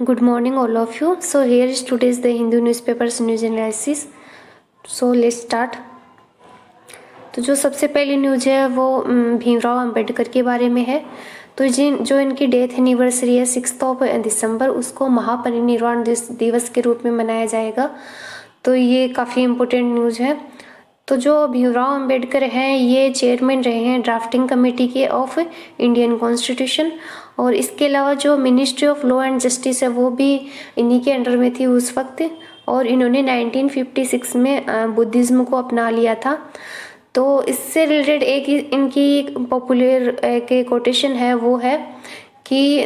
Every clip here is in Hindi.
Good morning, all of you. So here is today's the Hindu newspapers news analysis. So let's start. तो जो सबसे पहली न्यूज़ है वो भीमराव अंबेडकर के बारे में है। तो जो इनकी डेथ एनिवर्सरी है 6 दिसंबर, उसको महापरिनिर्वाण दिवस के रूप में मनाया जाएगा। तो ये काफ़ी इम्पोर्टेंट न्यूज़ है। तो जो भीमराव अंबेडकर हैं ये चेयरमैन रहे हैं ड्राफ्टिंग कमेटी के ऑफ इंडियन कॉन्स्टिट्यूशन, और इसके अलावा जो ministry of law and justice है वो भी इन्हीं के अंडर में थी उस वक्त, और इन्होंने 1956 में बुद्धिज़्म को अपना लिया था। तो इससे रिलेटेड एक इनकी पॉपुलर एक कोटेशन है, वो है कि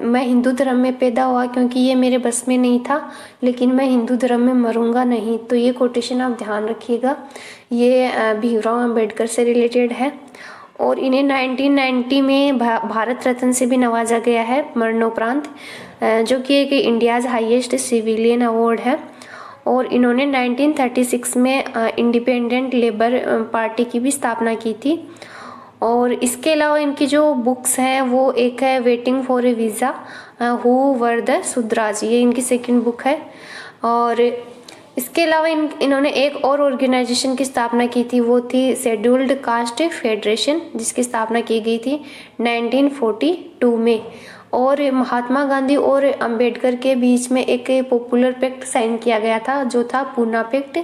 मैं हिंदू धर्म में पैदा हुआ क्योंकि ये मेरे बस में नहीं था, लेकिन मैं हिंदू धर्म में मरूंगा नहीं। तो ये कोटेशन आप ध्यान रखिएगा, ये भीमराव अंबेडकर से रिलेटेड है। और इन्हें 1990 में भारत रत्न से भी नवाजा गया है मरणोपरांत, जो कि एक इंडियाज़ हाईएस्ट सिविलियन अवार्ड है। और इन्होंने 1936 में इंडिपेंडेंट लेबर पार्टी की भी स्थापना की थी। और इसके अलावा इनकी जो बुक्स हैं वो एक है waiting for a visa, who were the Shudras, ये इनकी सेकंड बुक है। और इसके अलावा इन्होंने एक और ऑर्गेनाइजेशन की स्थापना की थी, वो थी शेड्यूल्ड कास्ट फेडरेशन, जिसकी स्थापना की गई थी 1942 में। और महात्मा गांधी और अंबेडकर के बीच में एक पॉपुलर पैक्ट साइन किया गया था, जो था पूना पैक्ट,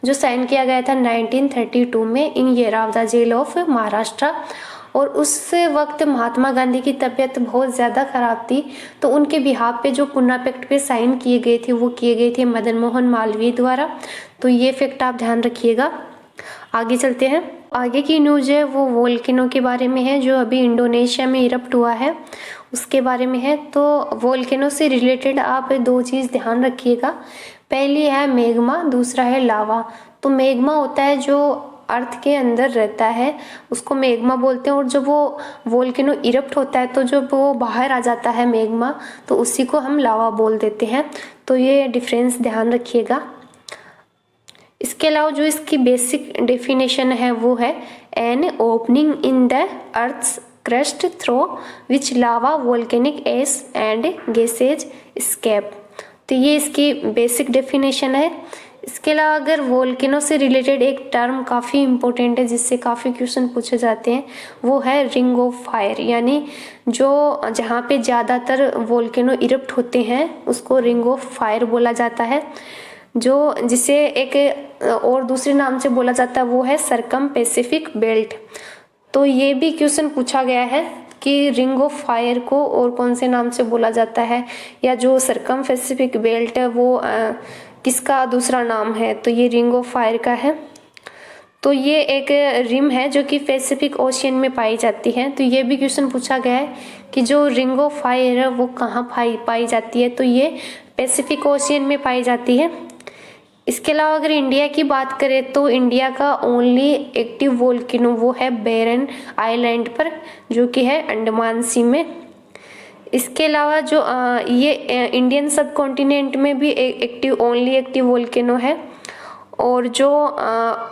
जो साइन किया गया था 1932 में इन येरावदा जेल ऑफ महाराष्ट्र। और उस वक्त महात्मा गांधी की तबीयत बहुत ज़्यादा ख़राब थी, तो उनके बिहाफ पे जो पूना पैक्ट पे साइन किए गए थे वो किए गए थे मदन मोहन मालवीय द्वारा। तो ये फैक्ट आप ध्यान रखिएगा। आगे चलते हैं। आगे की न्यूज़ है वो वोल्केनो के बारे में है, जो अभी इंडोनेशिया में इरप्ट हुआ है उसके बारे में है। तो वोल्केनो से रिलेटेड आप दो चीज़ ध्यान रखिएगा, पहली है मैग्मा, दूसरा है लावा। तो मैग्मा होता है जो अर्थ के अंदर रहता है, उसको मैग्मा बोलते हैं। और जब वो वोल्केनो इरप्ट होता है तो जब वो बाहर आ जाता है मैग्मा, तो उसी को हम लावा बोल देते हैं। तो ये डिफरेंस ध्यान रखिएगा। इसके अलावा जो इसकी बेसिक डेफिनेशन है वो है an opening in the earth's crust through which lava volcanic ash and gases escape. तो ये इसकी बेसिक डेफिनेशन है। इसके अलावा अगर वोल्केनो से रिलेटेड एक टर्म काफ़ी इम्पोर्टेंट है जिससे काफ़ी क्वेश्चन पूछे जाते हैं, वो है रिंग ऑफ फायर, यानी जो जहाँ पे ज़्यादातर वोल्केनो इरप्ट होते हैं उसको रिंग ऑफ फायर बोला जाता है। जो जिसे एक और दूसरे नाम से बोला जाता है वो है सरकम पैसिफिक बेल्ट। तो ये भी क्वेश्चन पूछा गया है कि रिंग ऑफ फायर को और कौन से नाम से बोला जाता है, या जो सरकम पैसिफिक बेल्ट है वो किसका दूसरा नाम है। तो ये रिंग ऑफ फायर का है। तो ये एक रिम है जो कि पैसिफिक ओशियन में पाई जाती है। तो ये भी क्वेश्चन पूछा गया है कि जो रिंग ऑफ फायर है वो कहाँ पाई जाती है। तो ये पैसिफिक ओशियन में पाई जाती है। इसके अलावा अगर इंडिया की बात करें तो इंडिया का ओनली एक्टिव वोल्केनो वो है बैरन आइलैंड पर, जो कि है अंडमान सी में। इसके अलावा जो ये इंडियन सब कॉन्टिनेंट में भी एक ओनली एक्टिव वोल्केनो है। और जो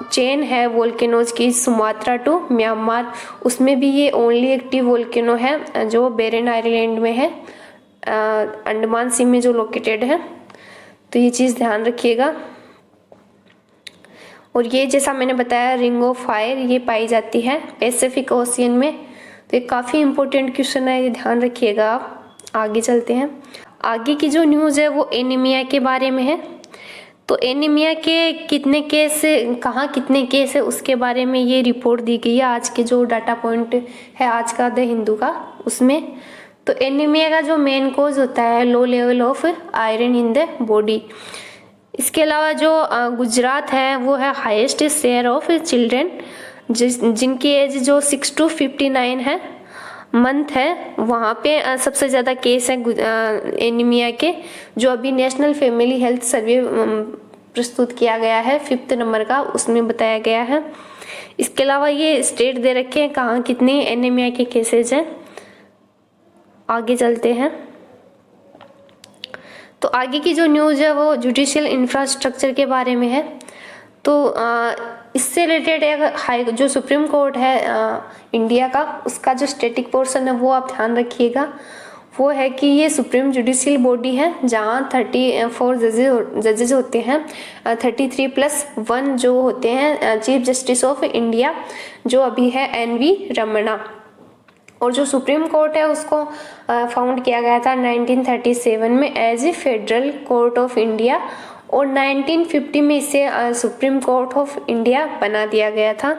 चेन है वोल्केनोज की सुमात्रा टू म्यांमार, उसमें भी ये ओनली एक्टिव वोल्केनो है जो बैरन आइलैंड में है, अंडमान सी में जो लोकेटेड है। तो ये चीज़ ध्यान रखिएगा। और ये जैसा मैंने बताया रिंग ऑफ फायर ये पाई जाती है पैसिफिक ओशियन में। तो ये काफ़ी इंपॉर्टेंट क्वेश्चन है, ये ध्यान रखिएगा आप। आगे चलते हैं। आगे की जो न्यूज़ है वो एनीमिया के बारे में है। तो एनीमिया के कितने केस, कहाँ कितने केस है उसके बारे में ये रिपोर्ट दी गई है आज के जो डाटा पॉइंट है आज का द हिंदू का, उसमें। तो एनीमिया का जो मेन कोज होता है low level of iron in the body. इसके अलावा जो गुजरात है वो है हाईएस्ट शेयर ऑफ चिल्ड्रन जिनकी एज जो 6 to 59 है मंथ है, वहाँ पे सबसे ज़्यादा केस है एनीमिया के, जो अभी नेशनल फैमिली हेल्थ सर्वे प्रस्तुत किया गया है 5th नंबर का, उसमें बताया गया है। इसके अलावा ये स्टेट दे रखे हैं कहाँ कितने एनीमिया के केसेज हैं। आगे चलते हैं। तो आगे की जो न्यूज़ है वो जुडिशियल इंफ्रास्ट्रक्चर के बारे में है। तो इससे रिलेटेड एक जो सुप्रीम कोर्ट है इंडिया का, उसका जो स्टैटिक पोर्शन है वो आप ध्यान रखिएगा। वो है कि ये सुप्रीम जुडिशियल बॉडी है जहाँ 34 जजेज होते हैं, 33+1 जो होते हैं चीफ जस्टिस ऑफ इंडिया, जो अभी है NV रमन्ना। और जो सुप्रीम कोर्ट है उसको फाउंड किया गया था 1937 में as a federal court of India, और 1950 में इसे सुप्रीम कोर्ट ऑफ इंडिया बना दिया गया था।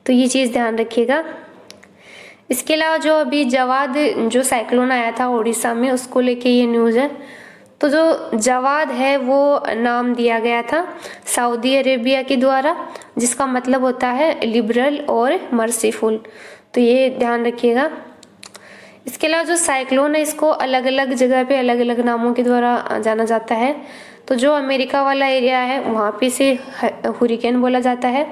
तो ये चीज़ ध्यान रखिएगा। इसके अलावा जो अभी जवाद जो साइक्लोन आया था उड़ीसा में, उसको लेके ये न्यूज़ है। तो जो जवाद है वो नाम दिया गया था सऊदी अरेबिया के द्वारा, जिसका मतलब होता है लिबरल और मर्सीफुल। तो ये ध्यान रखिएगा। इसके अलावा जो साइक्लोन है इसको अलग अलग जगह पे अलग अलग नामों के द्वारा जाना जाता है। तो जो अमेरिका वाला एरिया है वहाँ पे इसे हुरिकेन बोला जाता है,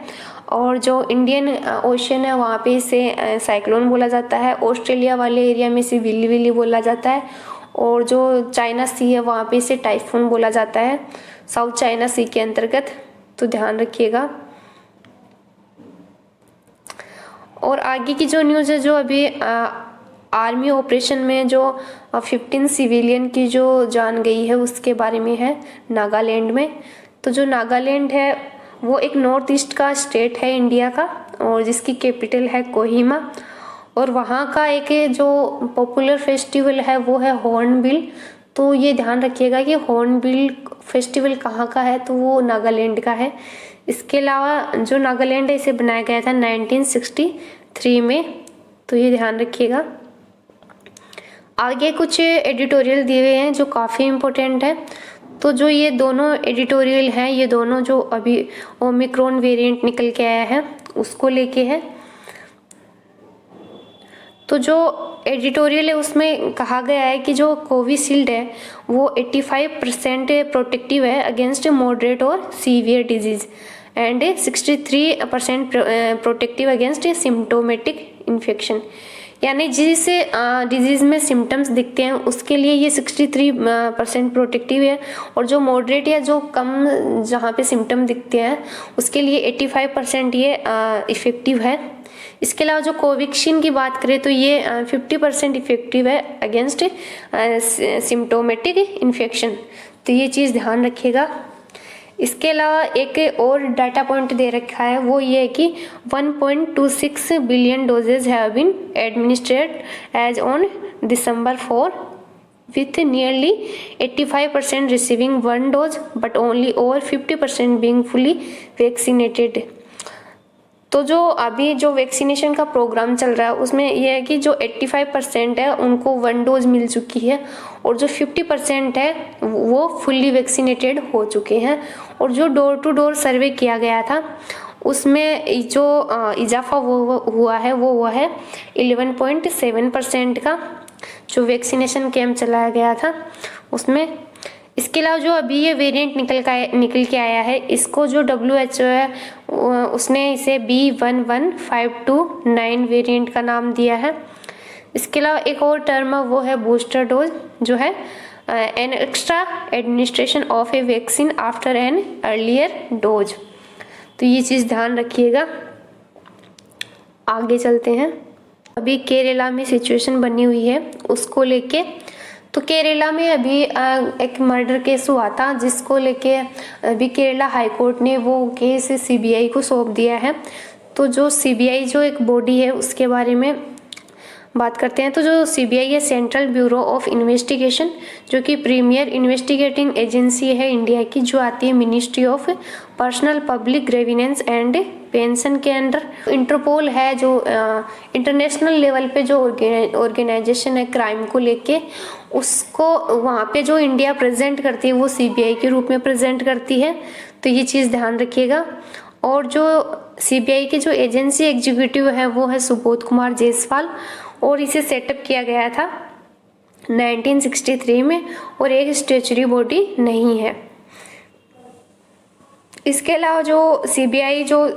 और जो इंडियन ओशन है वहाँ पे इसे साइक्लोन बोला जाता है। ऑस्ट्रेलिया वाले एरिया में इसे विल्ली विल्ली बोला जाता है, और जो चाइना सी है वहाँ पे इसे टाइफून बोला जाता है, साउथ चाइना सी के अंतर्गत। तो ध्यान रखिएगा। और आगे की जो न्यूज़ है, जो अभी आर्मी ऑपरेशन में जो 15 सिविलियन की जो जान गई है उसके बारे में है नागालैंड में। तो जो नागालैंड है वो एक नॉर्थ ईस्ट का स्टेट है इंडिया का, और जिसकी कैपिटल है कोहिमा। और वहाँ का एक जो पॉपुलर फेस्टिवल है वो है हॉर्नबिल। तो ये ध्यान रखिएगा कि हॉर्नबिल फेस्टिवल कहाँ का है, तो वो नागालैंड का है। इसके अलावा जो नागालैंड है इसे बनाया गया था 1963 में। तो ये ध्यान रखिएगा। आगे कुछ एडिटोरियल दिए हुए हैं जो काफ़ी इम्पोर्टेंट है। तो जो ये दोनों एडिटोरियल हैं, ये दोनों जो अभी ओमिक्रॉन वेरिएंट निकल के आया है उसको लेके है। तो जो एडिटोरियल है उसमें कहा गया है कि जो कोविशील्ड है वो 85% प्रोटेक्टिव है अगेंस्ट मॉडरेट और severe disease, and 63% protective against symptomatic infection. यानी जिस डिजीज़ में सिम्टम्स दिखते हैं उसके लिए ये 63% प्रोटेक्टिव है, और जो मॉडरेट या जो कम जहाँ पे सिम्टम दिखते हैं उसके लिए 85% ये इफ़ेक्टिव है। इसके अलावा जो कोवैक्सीन की बात करें तो ये 50% इफ़ेक्टिव है अगेंस्ट सिम्टोमेटिक इन्फेक्शन। तो ये चीज़ ध्यान रखिएगा। इसके अलावा एक और डाटा पॉइंट दे रखा है, वो ये है कि 1.26 billion doses have been administered as on December 4 with nearly 85% receiving one dose but only over 50% being fully vaccinated। तो जो अभी जो वैक्सीनेशन का प्रोग्राम चल रहा है उसमें यह है कि जो 85% है उनको 1 डोज मिल चुकी है, और जो 50% है वो फुल्ली वैक्सीनेटेड हो चुके हैं। और जो डोर टू डोर सर्वे किया गया था उसमें जो इजाफा वो हुआ है वो हुआ है 11.7% का, जो वैक्सीनेशन कैंप चलाया गया था उसमें। इसके अलावा जो अभी ये वेरिएंट निकल के आया है इसको जो WHO है उसने इसे B11529 वेरिएंट का नाम दिया है। इसके अलावा एक और टर्म है वो है बूस्टर डोज, जो है an extra administration of A vaccine after an earlier dose. तो ये चीज़ ध्यान रखिएगा। आगे चलते हैं। अभी केरला में सिचुएशन बनी हुई है उसको लेके। तो केरला में अभी एक मर्डर केस हुआ था जिसको लेके अभी केरला हाई कोर्ट ने वो केस CBI को सौंप दिया है। तो जो CBI जो एक बॉडी है उसके बारे में बात करते हैं। तो जो CBI है सेंट्रल ब्यूरो ऑफ इन्वेस्टिगेशन, जो कि प्रीमियर इन्वेस्टिगेटिंग एजेंसी है इंडिया की, जो आती है ministry of personnel public grievance and pension के अंडर। इंटरपोल है जो इंटरनेशनल लेवल पे जो ऑर्गेनाइजेशन है क्राइम को लेके, उसको वहाँ पे जो इंडिया प्रेजेंट करती है वो CBI के रूप में प्रेजेंट करती है। तो ये चीज़ ध्यान रखिएगा। और जो CBI के जो एजेंसी एग्जीक्यूटिव है वो है सुबोध कुमार जायसवाल, और इसे सेटअप किया गया था 1963 में, और एक स्टैच्यूटरी बॉडी नहीं है। इसके अलावा जो CBI जो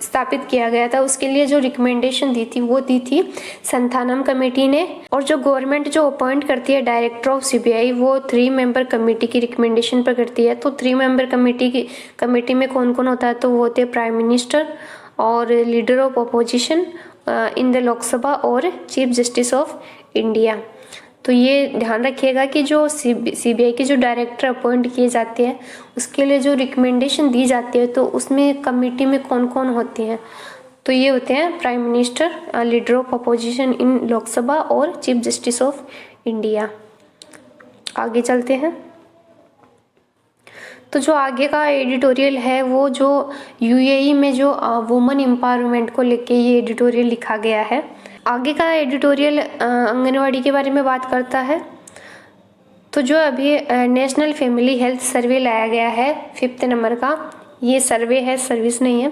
स्थापित किया गया था उसके लिए जो रिकमेंडेशन दी थी वो दी थी संथानम कमेटी ने। और जो गवर्नमेंट जो अपॉइंट करती है डायरेक्टर ऑफ CBI वो 3 मेंबर कमेटी की रिकमेंडेशन पर करती है। तो 3 मेंबर कमेटी में कौन कौन होता है, तो वो होते हैं प्राइम मिनिस्टर और leader of opposition in the Lok Sabha और चीफ जस्टिस ऑफ इंडिया। तो ये ध्यान रखिएगा कि जो सीबीआई के जो डायरेक्टर अपॉइंट किए जाते हैं उसके लिए जो रिकमेंडेशन दी जाती है तो उसमें कमेटी में कौन कौन होते हैं, तो ये होते हैं prime minister, leader of opposition in Lok Sabha और चीफ जस्टिस ऑफ इंडिया। आगे चलते हैं। तो जो आगे का एडिटोरियल है वो जो यूएई में जो वुमेन एम्पावरमेंट को लेके ये एडिटोरियल लिखा गया है। आगे का एडिटोरियल आंगनवाड़ी के बारे में बात करता है। तो जो अभी नेशनल फैमिली हेल्थ सर्वे लाया गया है 5th नंबर का, ये सर्वे है, सर्विस नहीं है।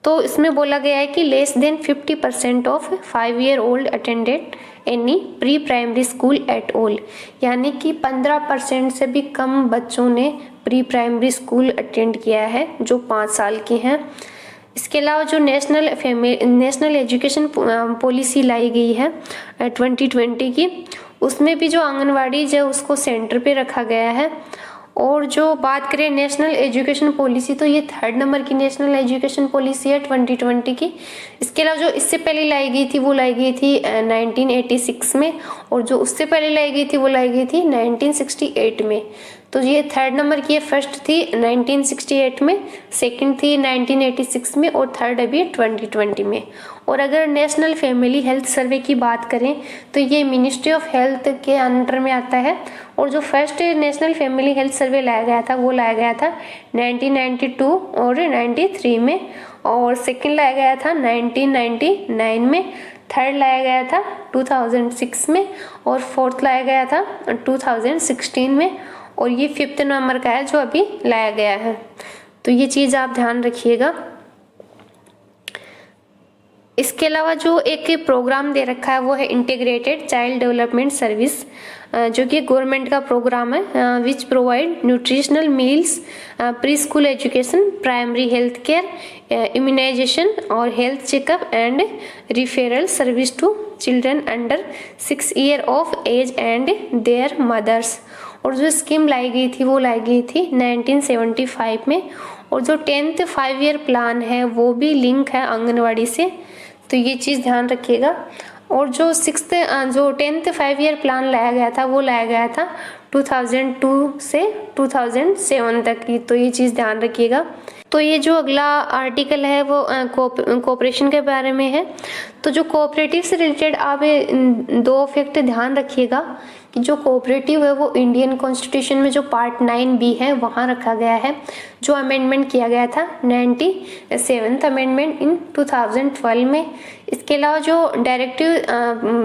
तो इसमें बोला गया है कि less than 50% of 5-year-old attended any pre primary school at all, यानी कि 15% से भी कम बच्चों ने प्री प्राइमरी स्कूल अटेंड किया है जो 5 साल के हैं। इसके अलावा जो नेशनल एजुकेशन पॉलिसी लाई गई है 2020 की, उसमें भी जो आंगनवाड़ी जो उसको सेंटर पे रखा गया है। और जो बात करें नेशनल एजुकेशन पॉलिसी, तो ये 3rd नंबर की नेशनल एजुकेशन पॉलिसी है 2020 की। इसके अलावा जो इससे पहले लाई गई थी वो लाई गई थी 1986 में, और जो उससे पहले लाई गई थी वो लाई गई थी 1968 में। तो ये 3rd नंबर की, फर्स्ट थी 1968 में, सेकंड थी 1986 में, और थर्ड अभी 2020 में। और अगर नेशनल फैमिली हेल्थ सर्वे की बात करें तो ये मिनिस्ट्री ऑफ हेल्थ के अंडर में आता है। और जो first national family health survey लाया गया था वो लाया गया था 1992 और 93 में, और सेकंड लाया गया था 1999 में, थर्ड लाया गया था 2006 में, और फोर्थ लाया गया था 2016 में, और ये 5th नंबर का है जो अभी लाया गया है। तो ये चीज़ आप ध्यान रखिएगा। इसके अलावा जो एक प्रोग्राम दे रखा है वो है इंटीग्रेटेड चाइल्ड डेवलपमेंट सर्विस, जो कि गवर्नमेंट का प्रोग्राम है, which provide nutritional meals, pre school education, primary health care, immunisation और health checkup and referral service to children under 6 years of age and their mothers. और जो स्कीम लाई गई थी वो लाई गई थी 1975 में। और जो 10th 5-year प्लान है वो भी लिंक है आंगनवाड़ी से, तो ये चीज़ ध्यान रखिएगा। और जो 10th 5-year प्लान लाया गया था वो लाया गया था 2002 से 2007 तक की, तो ये चीज़ ध्यान रखिएगा। तो ये जो अगला आर्टिकल है वो कोऑपरेशन के बारे में है। तो जो कोऑपरेटिव से रिलेटेड आप 2 फैक्ट ध्यान रखिएगा कि जो कोऑपरेटिव है वो इंडियन कॉन्स्टिट्यूशन में जो पार्ट 9B है वहाँ रखा गया है, जो अमेंडमेंट किया गया था 97th अमेंडमेंट इन 2012 में। इसके अलावा जो डायरेक्टिव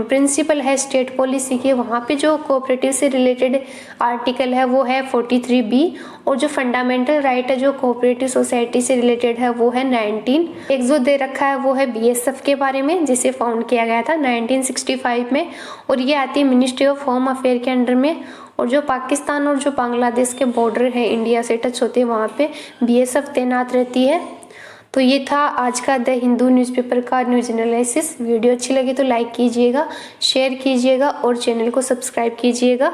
प्रिंसिपल है स्टेट पॉलिसी के, वहाँ पे जो कोऑपरेटिव से रिलेटेड आर्टिकल है वो है 43B। और जो फंडामेंटल राइट है जो कोऑपरेटिव सोसाइटी से रिलेटेड है वो है 19। एक जो दे रखा है वो है BSF के बारे में, जिसे फाउंड किया गया था 1965 में, और ये आती है मिनिस्ट्री ऑफ होम अफेयर के अंडर में। और जो पाकिस्तान और जो बांग्लादेश के बॉर्डर है इंडिया से टच होते हैं वहाँ पे BSF तैनात रहती है। तो ये था आज का द हिंदू न्यूज़पेपर का न्यूज़ एनालिसिस। वीडियो अच्छी लगी तो लाइक कीजिएगा, शेयर कीजिएगा और चैनल को सब्सक्राइब कीजिएगा।